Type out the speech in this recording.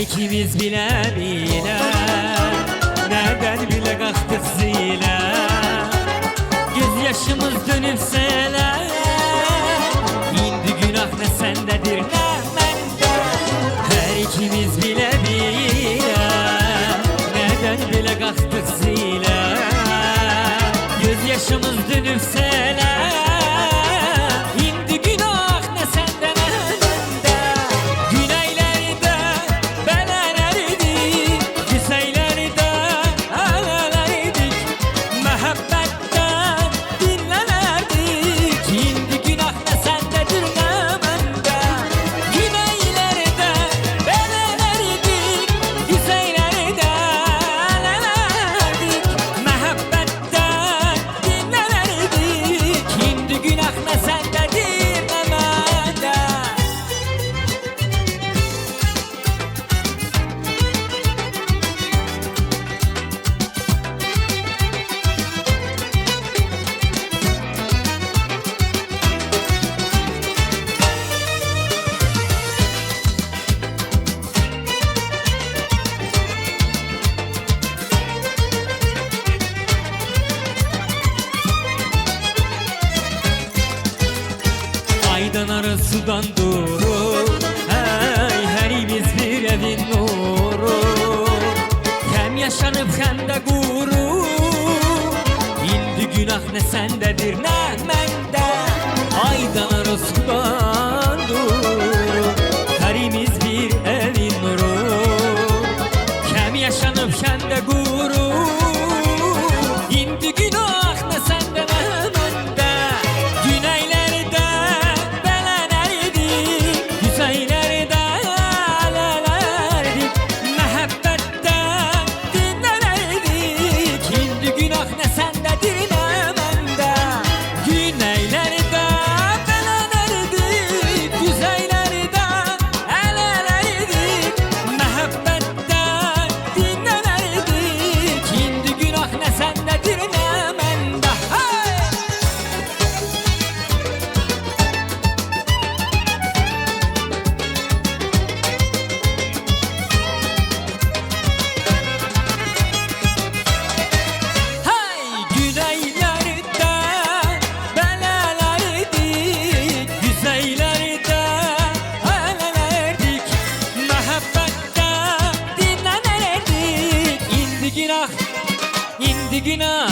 ikimiz bile bile nereden bile kalktık zile. Göz yaşımız dönüp sele, indi günah ne sendedir ne mende. Her ikimiz bile bile nereden bile kalktık zile. Göz yaşımız dönüp sele, indi günah ne sende ne mende. Güneylerde belererdik, güzeylerde ağlarardik, mehabbetten dinlenirdik. Indi günah ne sendedir ne mende. Güneylerde belererdik, güzeylerde ağlarardik, mehabbetten dinlenirdik. Indi günah ne sendedir ne mende. Aydan arasından doğru, hey, herimiz bir evin nuru. Hem yaşanıp hem de guru, indi günah ne sendedir ne mende. Aydan arasından doğru, herimiz bir evin nuru. Hem yaşanıp hem de guru, indi günah ne sende ne mende. Güneylerde belenirdik, güzeylerde ağlarardik, mehabbetten dinlenirdik. Indi günah ne sendedir ne mende. Güneylerde belenirdik, güzeylerde ağlarardik, mehabbetten dinlenirdik. Indi günah ne sendedir ne mende. Hey! Hey! Güneylerde belererdik, güzeylerde ağlarardik, mehabbetten dinlenirdik. İndi günah, indi günah